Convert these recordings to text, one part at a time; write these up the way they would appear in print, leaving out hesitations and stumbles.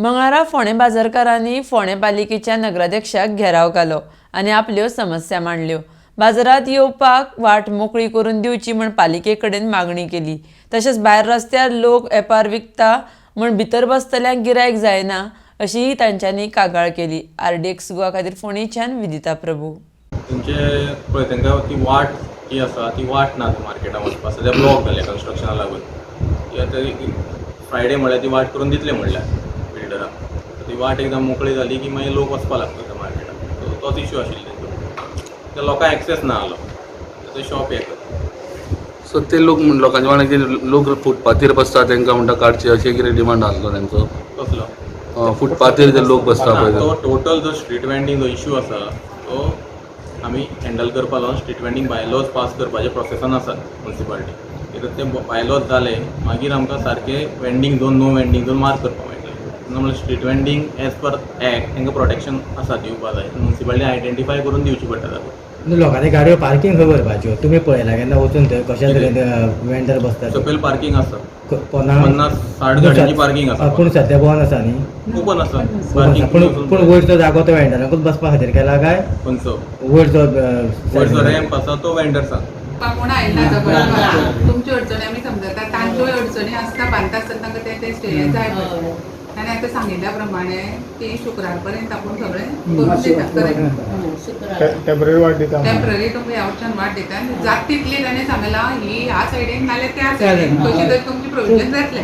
मंगळारा फोंडे बाजारकारांनी फोंडे पालिकेच्या नगराध्यक्षाक घेराव घालो आनी आपल्यो समस्या मांडल्यो। बाजारात येवपाक वाट मोकळी करून दिवची म्हण पालिके कडेन मागणी केली। तशेंच भायर रस्त्यार लोक वेपार विकता म्हण भितर बसतल्यांक गिरायक जायना अशीय तांच्यांनी कागाळ केली। RDX गोवा खातीर फोंडेच्यान विदिता प्रभू। तुमचे पळय तांकां ती वाट जी आसा ती वाट ना मार्केटान वचपाक सद्या ब्लॉक जाले कन्स्ट्रक्शनाक लागून। ती आतां फ्रायडे म्हळ्यार ती वाट करून दितले म्हणल्यार बिल्डराक, ती वाट एकदम मोकळी जाली की मागीर लोक वचपाक लागता त्या मार्केटान। तोच इश्यू आशिल्लो तेंचो, त्या लोकांक एक्सेस ना आलो, ते शॉप हे करता। सो ते लोकांचे वांगडा कितें लोक फुटपाथेर बसता तांकां म्हणटा काडचे अशें कितें डिमांड आसलो तांचो? कसलो फुटपाथेर जे लोक बसता पळय तो टोटल जो स्ट्रीट वेंडिंग जो इश्यू आसा तो आमी हँडल करपा लागून स्ट्रीट वेंडिंग बायलॉज पास करपाचे प्रोसेसान आसात म्युनिसिपालिटी। कित्याक ते बायलॉज जाले मागीर आमकां सारके vending zone no vending zone mark करपाक मेळटले। म्हणल्यार street vending as per act तांकां प्रोटेक्शन आसा दिवपा जाय, म्युनिसिपालिटी आयडेंटिफाय करून दिवची पडटा ताका। लोकांनी गाडयो पार्किंग खंय करपाच्यो तुमी पळयला केन्ना वचून थंय कशा तरेन वेंडर बसतात? सकयल पार्किंग आसा 50-60 गाडयांची पार्किंग आसा, पूण सध्या बंद आसा न्ही? ओपन आसा पार्किंग। पूण वयरचो जागो तो वेंडरांकूच बसपा खातीर केला काय? खंयचो वयरचो रॅम्प आसा तो वेंडर्सांक कोण आयला तुमच्यो अडचणी आमी समजता, तांच्यो अडचणी आसता बांदता आसतना तांकां ते स्टेज जाय पडटा। ताणें आतां सांगिल्ल्या प्रमाणे ती शुक्रार पर्यंत आपूण सगळें करून दिता। टेम्पररी वाट दिता, टेम्पररी तुमकां ह्या वटच्यान वाट दिता। जाता तितली ताणें सांगलां ही ह्या सायडीन नाल्यार त्या सायडीन कशी तर तुमचें प्रोविजन जातलें।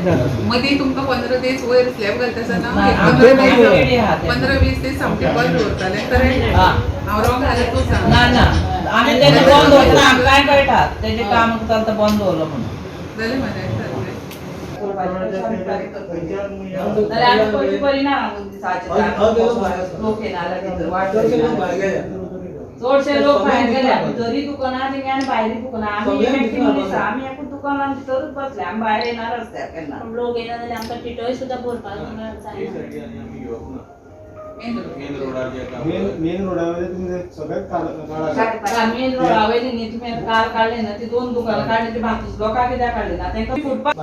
मदीं तुमकां 15 दीस वयर स्लॅब घालता आसतना 15-20 दीस सामकें बंद दवरतालें। करेक्ट? हांव रॉंग जाल्यार तूं सांग। आमी तेन्ना बंद दवरता, आमकांय कळटा तेजें काम चलता बंद दवरलो म्हणून। जालें मरे जाल्यार आमी पयलीं बरी ना लोक येना भितर वाट चडशे लोक भायर गेल्या, भितरी दुकानां तेंगे आनी भायरी दुकानां। आमी मॅक्सिमम दिसा आमी एकूच दुकानान भितरूच बसले, आमी भायर येना रस्त्यार केन्ना। लोक येना जाल्यार आमकां टिटोय सुद्दां भरपाक जायना। मेन रोडार जे मेन रोडावर तुम्ही सगळ्यात मेन रोडा वयली न्ही तुमी कार काडले ना, ती 2 दुकानां काडली, ती बाकीचे लोकांक कित्याक काडली ना? तांकां फुटपाथ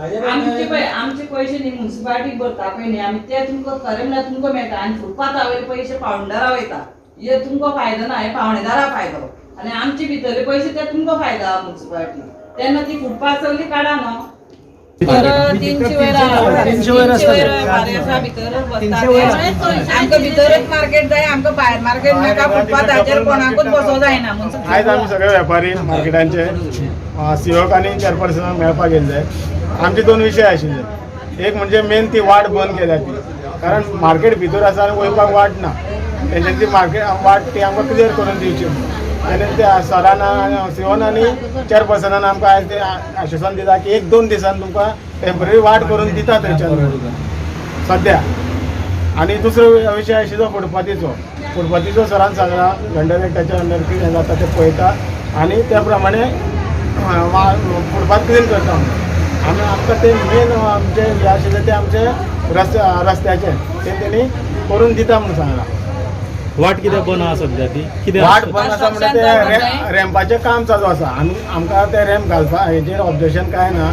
आमचे पयशे न्ही म्युनिसिपालिटीक भरता पळय न्ही आमी, ते तुमकां खरें म्हणल्यार तुमकां मेळटा। आनी फुटपाथा वयले पयशे पावंडेदारा वयता, हे तुमकां फायदो ना, हे पावणेदारा फायदो। आनी आमचे भितरले पयशे ते तुमकां फायदो आहा म्युनिसिपालिटी। तेन्ना ती फुटपाथ सगळी काडा न्हू। 300 वयर आमकां भितरच मार्केट जाय, आमकां भायर मार्केट नाका। फुटपाथाचेर कोणाकूच बसों जायना। आयज आमी सगळे वेपारी मार्केटांचे सीओक आनी चेअरपर्सनाक मेळपाक गेल्ले। आमचे 2 विशय आशिल्ले। एक म्हणजे मेन ती वाट बंद केल्या ती, कारण मार्केट भितर आसा आनी वयपाक वाट ना। तेंच्यांनी ती मार्केट वाट ती आमकां क्लियर करून दिवची। तेन्ना त्या सरान सीओन आनी चेअरपर्सनान आमकां आयज ते आश्वासन दिता की 1-2 दिसान तुमकां टेम्पररी वाट करून दिता थंयच्यान सद्या। आनी दुसरो विशय आशिल्लो फुटपाथीचो सरान सांगला वेंडर एक्टाच्या अंडर कितें जाता तें पळयता आनी त्या प्रमाणे फुटपाथ क्लीन करता। आमी आमकां ते मेन आमचे हे आशिल्ले ते आमचे रस्त्याचे ते तेणी करून दिता म्हणून सांगला। वाट कित्याक बंद आहा सध्या ती? कित्याक वाट बंद आसा म्हणजे ते रॅम्पाचें काम चालू आसा। आमकां ते रॅम्प घालपा हेजेर ऑब्जेक्शन कांय ना,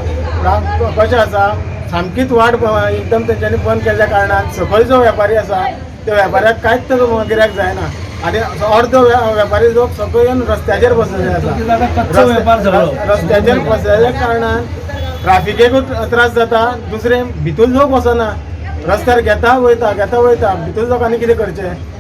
पूण कशें आसा सामकीच वाट एकदम तेंच्यांनी बंद केल्ल्या कारणान सकयल जो वेपारी आसा त्या वेपाऱ्याक कांयच गिरायक जायना। आनी अर्दो वेपारी लोक सकयल येवन रस्त्याचेर बसलेले आसा। रस्त्याचेर बसलेल्या कारणान ट्राफिकेकूच त्रास जाता। दुसरें भितूर लोक वचना, रस्त्यार घेता वयता भितूर लोकांनी कितें करचें?